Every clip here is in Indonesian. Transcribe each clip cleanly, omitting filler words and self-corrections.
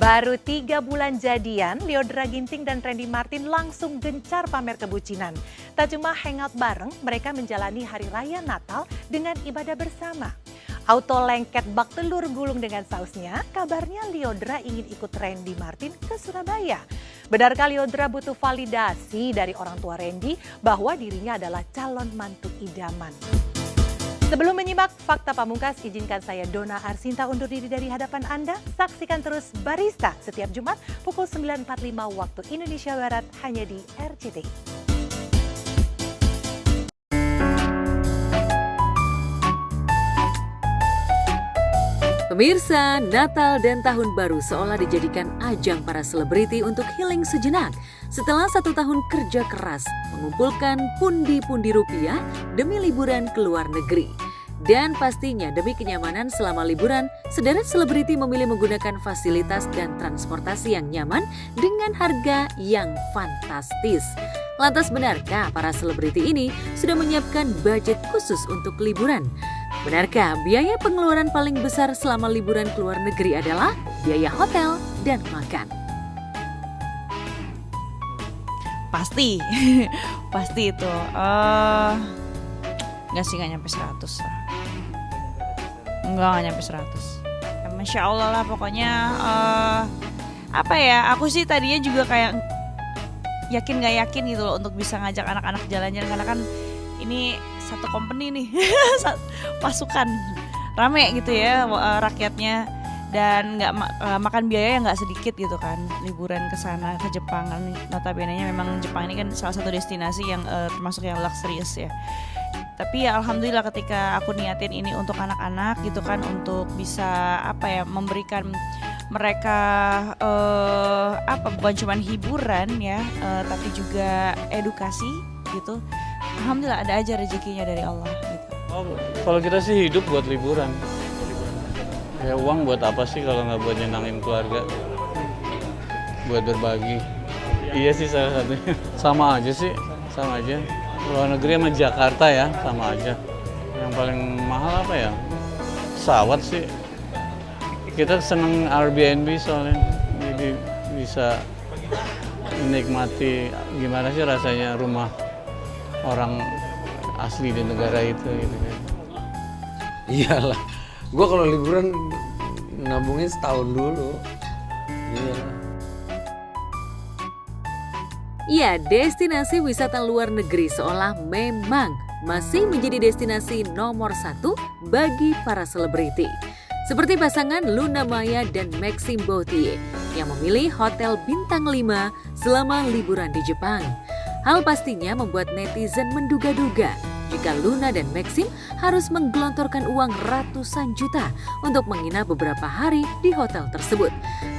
Baru 3 bulan jadian, Lyodra Ginting dan Randy Martin langsung gencar pamer kebucinan. Tak cuma hangout bareng, mereka menjalani hari raya Natal dengan ibadah bersama. Auto lengket bak telur gulung dengan sausnya, kabarnya Lyodra ingin ikut Randy Martin ke Surabaya. Benarkah Lyodra butuh validasi dari orang tua Randy bahwa dirinya adalah calon mantu idaman? Sebelum menyimak Fakta Pamungkas, izinkan saya Dona Arsinta undur diri dari hadapan Anda. Saksikan terus Barista setiap Jumat pukul 9.45 waktu Indonesia Barat hanya di RCTI. Pemirsa, Natal dan Tahun Baru seolah dijadikan ajang para selebriti untuk healing sejenak setelah 1 tahun kerja keras mengumpulkan pundi-pundi rupiah demi liburan ke luar negeri. Dan pastinya demi kenyamanan selama liburan, sederet selebriti memilih menggunakan fasilitas dan transportasi yang nyaman dengan harga yang fantastis. Lantas benarkah para selebriti ini sudah menyiapkan budget khusus untuk liburan? Benarkah biaya pengeluaran paling besar selama liburan ke luar negeri adalah biaya hotel dan makan? Pasti, pasti itu. Nggak sih, nggak nyampe 100 lah. Nggak nyampe 100. Ya, Masya Allah lah pokoknya. Apa ya, aku sih tadinya juga kayak yakin nggak yakin gitu loh untuk bisa ngajak anak-anak jalan-jalan. Karena kan ini satu company nih, pasukan rame gitu ya rakyatnya. Dan makan biaya yang nggak sedikit gitu kan, liburan ke sana ke Jepang kan, notabene-nya memang Jepang ini kan salah satu destinasi yang termasuk yang luxurious ya. Tapi ya alhamdulillah ketika aku niatin ini untuk anak-anak gitu kan, untuk bisa memberikan mereka bukan cuma hiburan ya, tapi juga edukasi gitu. Alhamdulillah ada aja rezekinya dari Allah gitu. Kalau kita sih hidup buat liburan. Ya uang buat apa sih kalau nggak buat nyenangin keluarga, buat berbagi. Iya sih salah satunya. Sama aja sih, sama aja. Luar negeri sama Jakarta ya, sama aja. Yang paling mahal apa ya? Pesawat sih. Kita seneng Airbnb soalnya, jadi bisa menikmati gimana sih rasanya rumah orang asli di negara itu gitu kan. Iyalah. Gue kalau liburan nabungin setahun dulu. Iya. Ya, destinasi wisata luar negeri seolah memang masih menjadi destinasi nomor 1 bagi para selebriti. Seperti pasangan Luna Maya dan Maxime Bauthier yang memilih hotel bintang 5 selama liburan di Jepang. Hal pastinya membuat netizen menduga-duga jika Luna dan Maxime harus menggelontorkan uang ratusan juta untuk menginap beberapa hari di hotel tersebut.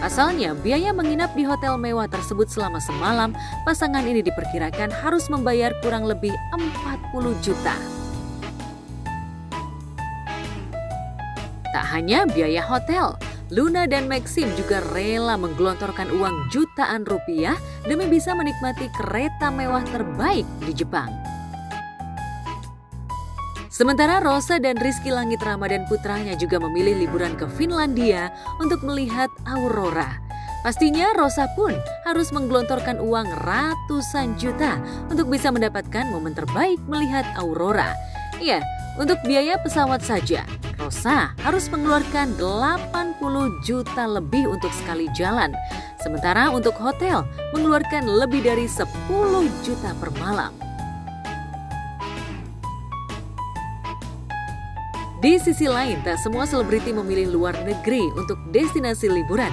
Pasalnya, biaya menginap di hotel mewah tersebut selama semalam, pasangan ini diperkirakan harus membayar kurang lebih 40 juta. Tak hanya biaya hotel, Luna dan Maxime juga rela menggelontorkan uang jutaan rupiah demi bisa menikmati kereta mewah terbaik di Jepang. Sementara Rosa dan Rizky Langit Ramadan putranya juga memilih liburan ke Finlandia untuk melihat aurora. Pastinya Rosa pun harus menggelontorkan uang ratusan juta untuk bisa mendapatkan momen terbaik melihat aurora. Ya, untuk biaya pesawat saja, Rosa harus mengeluarkan 80 juta lebih untuk sekali jalan. Sementara untuk hotel mengeluarkan lebih dari 10 juta per malam. Di sisi lain, tak semua selebriti memilih luar negeri untuk destinasi liburan.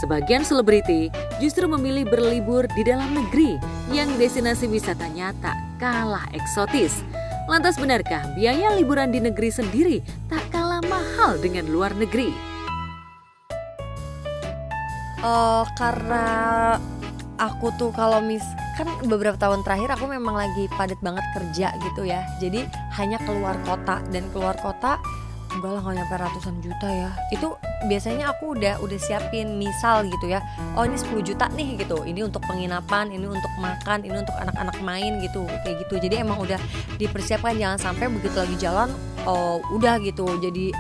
Sebagian selebriti justru memilih berlibur di dalam negeri yang destinasi wisatanya tak kalah eksotis. Lantas benarkah biaya liburan di negeri sendiri tak kalah mahal dengan luar negeri? Karena aku tuh kan beberapa tahun terakhir aku memang lagi padat banget kerja gitu ya. Jadi hanya keluar kota, dan keluar kota enggak lah, nggak nyampe ratusan juta ya. Itu biasanya aku udah siapin misal gitu ya. Oh ini 10 juta nih gitu. Ini untuk penginapan, ini untuk makan, ini untuk anak-anak main gitu. Kayak gitu. Jadi emang udah dipersiapkan, jangan sampai begitu lagi jalan udah gitu. Jadi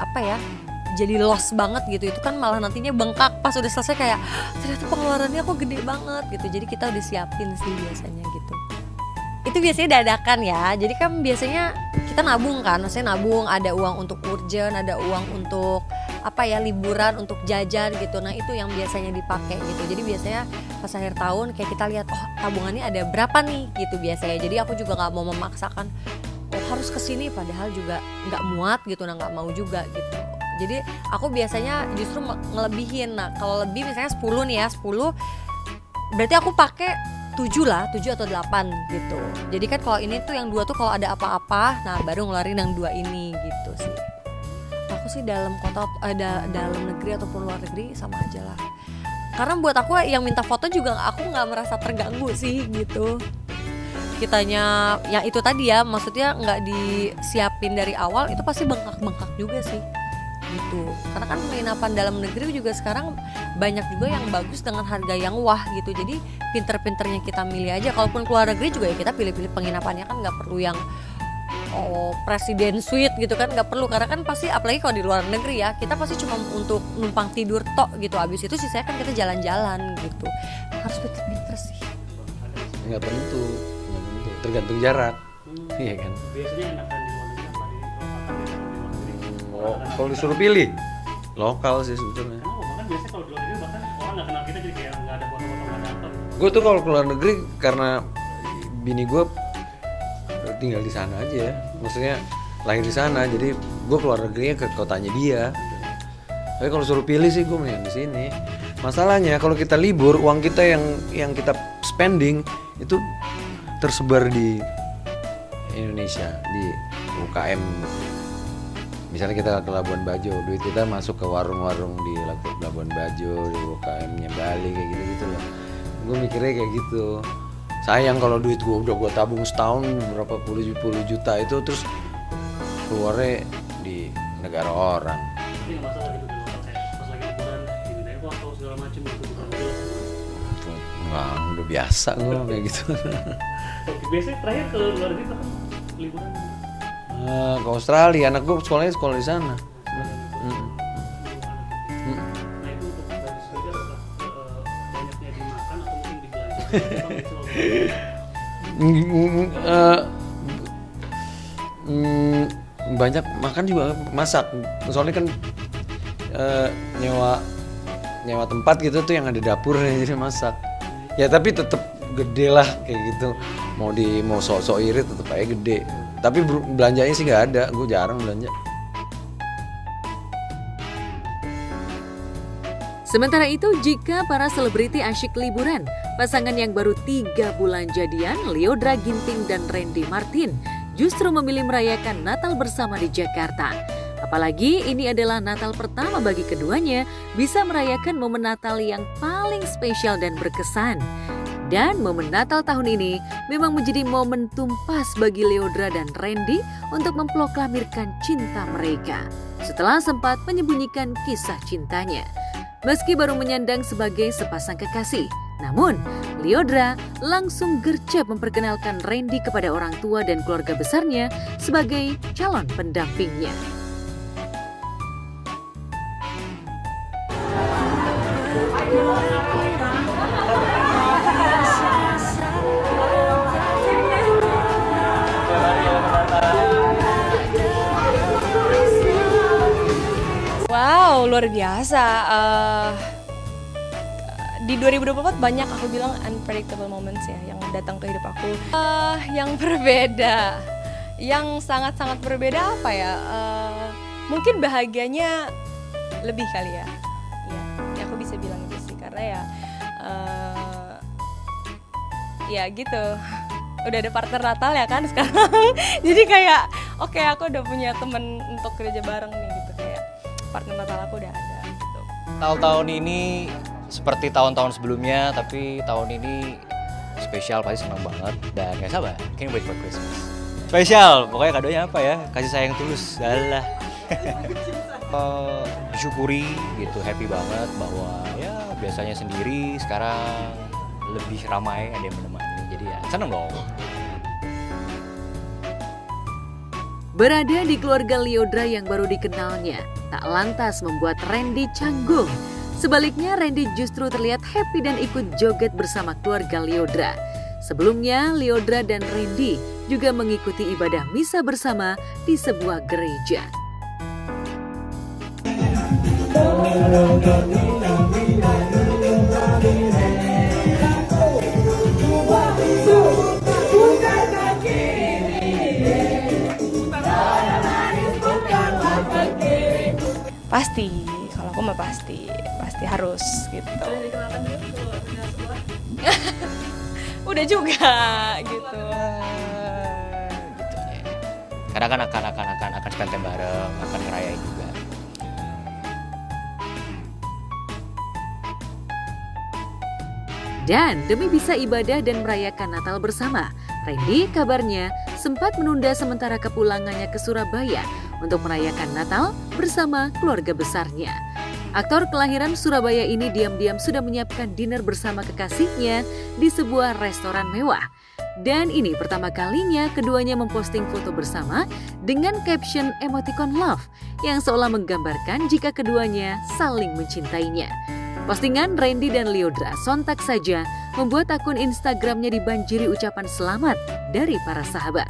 jadi lost banget gitu, itu kan malah nantinya bengkak pas udah selesai kayak ternyata pengeluarannya kok gede banget gitu. Jadi kita udah siapin sih biasanya gitu. Itu biasanya dadakan ya, jadi kan biasanya kita nabung kan, maksudnya nabung, ada uang untuk urgent, ada uang untuk apa ya, liburan, untuk jajan gitu. Nah itu yang biasanya dipakai gitu. Jadi biasanya pas akhir tahun kayak kita lihat, oh tabungannya ada berapa nih gitu biasanya. Jadi aku juga nggak mau memaksakan oh harus kesini, padahal juga nggak muat gitu, nah nggak mau juga gitu. Jadi aku biasanya justru ngelebihin. Nah kalau lebih misalnya 10 nih ya, 10 berarti aku pakai 7 atau 8 gitu. Jadi kan kalau ini tuh yang 2 tuh kalau ada apa-apa, nah baru ngeluarin yang 2 ini gitu sih. Aku sih dalam kota, dalam negeri ataupun luar negeri sama aja lah. Karena buat aku yang minta foto juga aku nggak merasa terganggu sih gitu. Kitanya yang itu tadi ya, maksudnya nggak disiapin dari awal, itu pasti bengkak-bengkak juga sih gitu. Karena kan penginapan dalam negeri juga sekarang banyak juga yang bagus dengan harga yang wah gitu. Jadi pinter-pinternya kita milih aja. Kalaupun keluar negeri juga ya kita pilih-pilih penginapannya, kan nggak perlu yang presiden suite gitu kan, nggak perlu. Karena kan pasti apalagi kalau di luar negeri ya, kita pasti cuma untuk numpang tidur tok gitu. Abis itu sisanya kan kita jalan-jalan gitu. Harus pinter-pinter sih. Nggak tentu, tergantung jarak. Iya kan. Biasanya enakan di luar negeri apa di lokal? Oh, kalau disuruh pilih lokal sih sebetulnya. Kenapa? Bahkan biasanya kalau di luar negeri bahkan orang nggak kenal kita, jadi kayak nggak ada foto-foto, nggak ada apa. Gue tuh kalau keluar negeri karena bini gue tinggal di sana aja ya. Maksudnya lahir di sana, jadi gue keluar negerinya ke kotanya dia. Tapi kalau suruh pilih sih gue mendingan di sini. Masalahnya kalau kita libur, uang kita yang kita spending itu tersebar di Indonesia, di UKM. Misalnya kita ke Labuan Bajo, duit kita masuk ke warung-warung di Labuan Bajo, di UKM-nya Bali kayak gitu-gitu loh. Gue mikirnya kayak gitu. Sayang kalau duit gue udah gue tabung setahun berapa puluh juta itu terus keluarnya di negara orang. Tapi nggak masalah gitu di lokal, kayak pas lagi liburan dimintain foto segala macam gitu, bukan jelas. Wah, udah biasa gue kayak gitu. Biasanya terakhir ke luar negeri kapan liburan? Ke Australia, anak gue sekolahnya sekolah di sana. Nah itu untuk dari segi apa? Banyaknya dimakan atau mungkin dibelanja? Banyak makan juga, masak. Soalnya kan nyewa tempat gitu tuh yang ada dapurnya, jadi masak. Ya tapi tetap gede lah kayak gitu. Mau sok-sok irit tetap aja gede. Tapi belanjanya sih nggak ada, gue jarang belanja. Sementara itu, jika para selebriti asyik liburan, pasangan yang baru 3 bulan jadian, Lyodra Ginting dan Randy Martin, justru memilih merayakan Natal bersama di Jakarta. Apalagi ini adalah Natal pertama bagi keduanya, bisa merayakan momen Natal yang paling spesial dan berkesan. Dan momen Natal tahun ini memang menjadi momentum pas bagi Lyodra dan Randy untuk memproklamirkan cinta mereka setelah sempat menyembunyikan kisah cintanya. Meski baru menyandang sebagai sepasang kekasih, namun Lyodra langsung gercep memperkenalkan Randy kepada orang tua dan keluarga besarnya sebagai calon pendampingnya. Wow, luar biasa. Di 2024 banyak aku bilang unpredictable moments ya yang datang ke hidup aku. Yang berbeda, yang sangat-sangat berbeda apa ya? Mungkin bahagianya lebih kali ya. Ya aku bisa bilang itu sih karena ya gitu. Udah ada partner Natal ya kan sekarang. Jadi kayak oke, aku udah punya temen untuk kerja bareng nih gitu, kayak partner Natal aku udah ada gitu. Tahun ini seperti tahun-tahun sebelumnya, tapi tahun ini spesial, pasti senang banget dan gak sabar, can't wait for Christmas. Spesial, pokoknya kadonya apa ya, kasih sayang tulus, dalah. Disyukuri gitu, happy banget bahwa ya biasanya sendiri, sekarang lebih ramai, ada yang menemani, jadi ya senang dong. Berada di keluarga Lyodra yang baru dikenalnya, tak lantas membuat Randy canggung. Sebaliknya, Randy justru terlihat happy dan ikut joget bersama keluarga Lyodra. Sebelumnya, Lyodra dan Randy juga mengikuti ibadah misa bersama di sebuah gereja. Pasti, kalau aku mah pasti harus gitu. Udah juga gitu. Gitu ya. Karena kan akan spend time bareng, akan ngerayain juga. Dan demi bisa ibadah dan merayakan Natal bersama, Randy kabarnya sempat menunda sementara kepulangannya ke Surabaya untuk merayakan Natal bersama keluarga besarnya. Aktor kelahiran Surabaya ini diam-diam sudah menyiapkan dinner bersama kekasihnya di sebuah restoran mewah. Dan ini pertama kalinya keduanya memposting foto bersama dengan caption emoticon love yang seolah menggambarkan jika keduanya saling mencintainya. Postingan Randy dan Lyodra sontak saja membuat akun Instagramnya dibanjiri ucapan selamat dari para sahabat.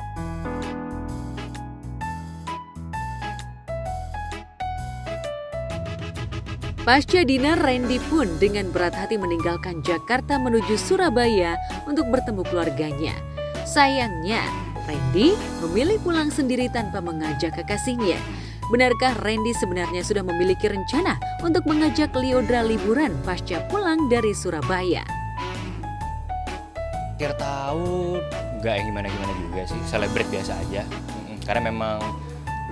Pasca dinner, Randy pun dengan berat hati meninggalkan Jakarta menuju Surabaya untuk bertemu keluarganya. Sayangnya, Randy memilih pulang sendiri tanpa mengajak kekasihnya. Benarkah Randy sebenarnya sudah memiliki rencana untuk mengajak Lyodra liburan pasca pulang dari Surabaya? Akhir tahun nggak yang gimana-gimana juga sih, celebrate biasa aja. Karena memang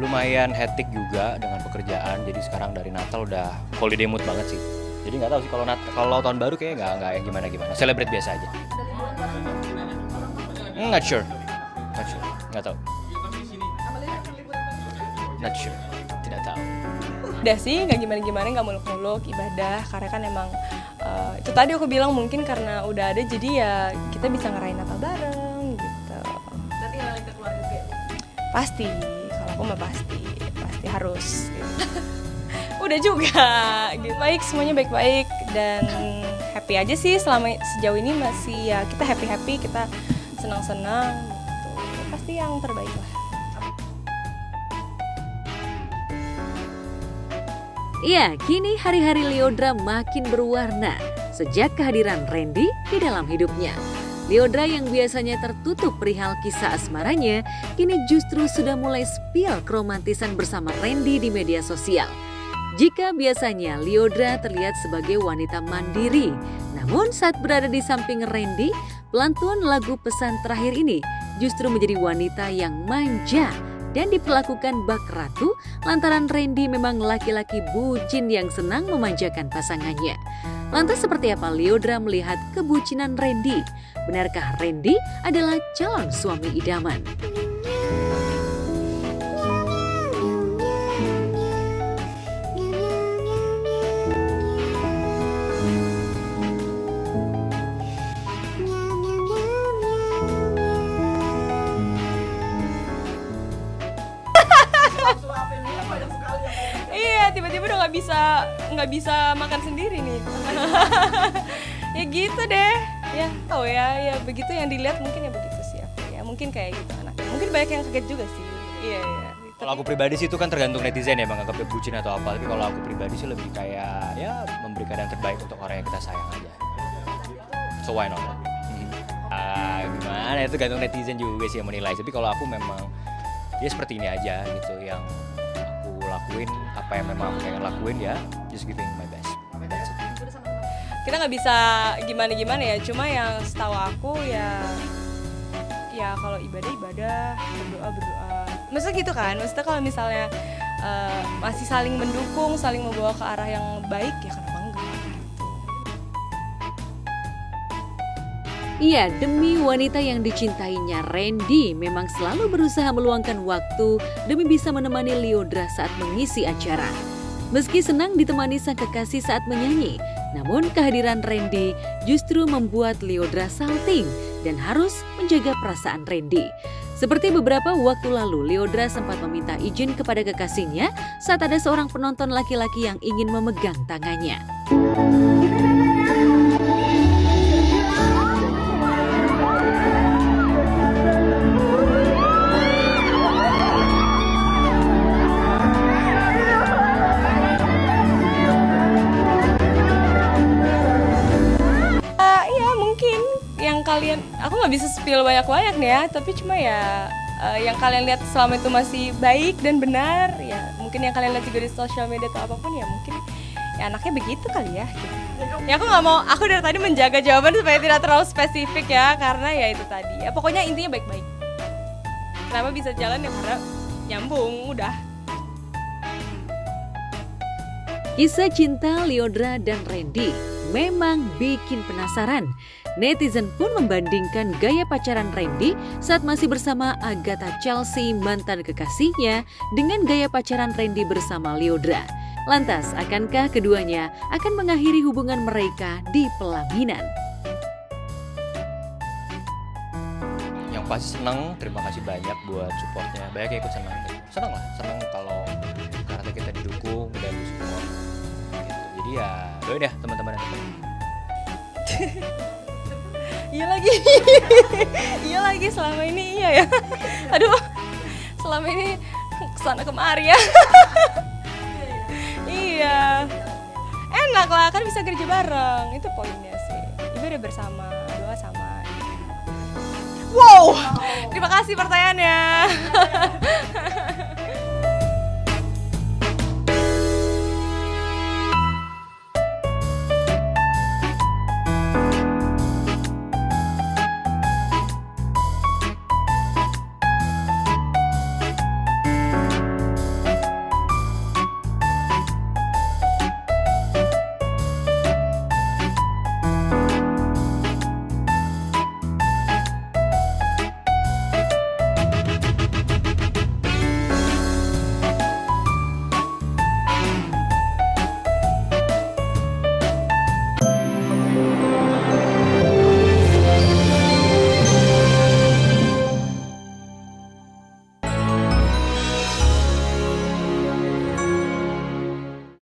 lumayan hectic juga dengan pekerjaan, jadi sekarang dari Natal udah holiday mood banget sih. Jadi nggak tahu sih kalau tahun baru kayaknya nggak yang gimana-gimana, celebrate biasa aja. Not sure, nggak tahu. Not sure, tidak tahu. Udah sih, nggak gimana-gimana, nggak muluk-muluk ibadah. Karena kan emang itu tadi aku bilang mungkin karena udah ada, jadi ya kita bisa ngerayain Natal bareng gitu. Berarti ngalahin ke keluarga juga? Pasti, kalau aku mah pasti harus. Gitu. Udah juga, gitu. Baik, semuanya baik-baik dan happy aja sih selama sejauh ini masih ya kita happy-happy, kita senang-senang. Gitu. Pasti yang terbaik lah. Ya, kini hari-hari Lyodra makin berwarna sejak kehadiran Randy di dalam hidupnya. Lyodra yang biasanya tertutup perihal kisah asmaranya, kini justru sudah mulai spill keromantisan bersama Randy di media sosial. Jika biasanya Lyodra terlihat sebagai wanita mandiri, namun saat berada di samping Randy, pelantun lagu pesan terakhir ini justru menjadi wanita yang manja dan diperlakukan bak ratu lantaran Randy memang laki-laki bucin yang senang memanjakan pasangannya. Lantas seperti apa Lyodra melihat kebucinan Randy? Benarkah Randy adalah calon suami idaman? Iya, tiba-tiba udah nggak bisa makan sendiri nih. Ya gitu deh. Ya tahu ya begitu yang dilihat mungkin ya begitu sih aku. Ya mungkin kayak gitu anaknya. Mungkin banyak yang kaget juga sih. Iya. Kalau aku pribadi sih itu kan tergantung netizen ya, menganggapnya bucin atau apa. Tapi kalau aku pribadi sih lebih kayak ya memberikan yang terbaik untuk orang yang kita sayang aja. So why not? Gimana itu gantung netizen juga sih yang menilai. Tapi kalau aku memang ya seperti ini aja gitu yang aku lakuin, apa yang memang aku pengen lakuin ya, just giving my best. Kita nggak bisa gimana ya. Cuma yang setahu aku ya kalau ibadah, berdoa. Maksudnya gitu kan. Maksudnya kalau misalnya masih saling mendukung, saling membawa ke arah yang baik ya kenapa enggak? Iya, demi wanita yang dicintainya, Randy memang selalu berusaha meluangkan waktu demi bisa menemani Lyodra saat mengisi acara. Meski senang ditemani sang kekasih saat menyanyi, namun kehadiran Randy justru membuat Lyodra salting dan harus menjaga perasaan Randy. Seperti beberapa waktu lalu, Lyodra sempat meminta izin kepada kekasihnya saat ada seorang penonton laki-laki yang ingin memegang tangannya. Iya mungkin yang kalian, aku nggak bisa spill banyak-banyak nih ya, tapi cuma ya yang kalian lihat selama itu masih baik dan benar, ya mungkin yang kalian lihat juga di sosial media atau apapun ya mungkin ya anaknya begitu kali ya. Gitu. Ya aku nggak mau, aku dari tadi menjaga jawaban supaya tidak terlalu spesifik ya, karena ya itu tadi. Ya pokoknya intinya baik-baik. Kenapa bisa jalan ya karena nyambung, udah. Kisah cinta Lyodra dan Randy memang bikin penasaran. Netizen pun membandingkan gaya pacaran Randy saat masih bersama Agatha Chelsea, mantan kekasihnya, dengan gaya pacaran Randy bersama Lyodra. Lantas, akankah keduanya akan mengakhiri hubungan mereka di pelaminan? Yang pasti seneng, terima kasih banyak buat supportnya. Banyak yang ikut seneng. Seneng lah, seneng kalau karena kita didukung dan disupport. Gitu. Jadi ya doain ya teman-teman yang teman. Iya lagi, iya lagi selama ini iya ya. Aduh, selama ini kesana kemari ya. Iya, enak lah kan bisa kerja bareng, itu poinnya sih. Ibadah bersama, doa sama. Wow, terima kasih pertanyaannya.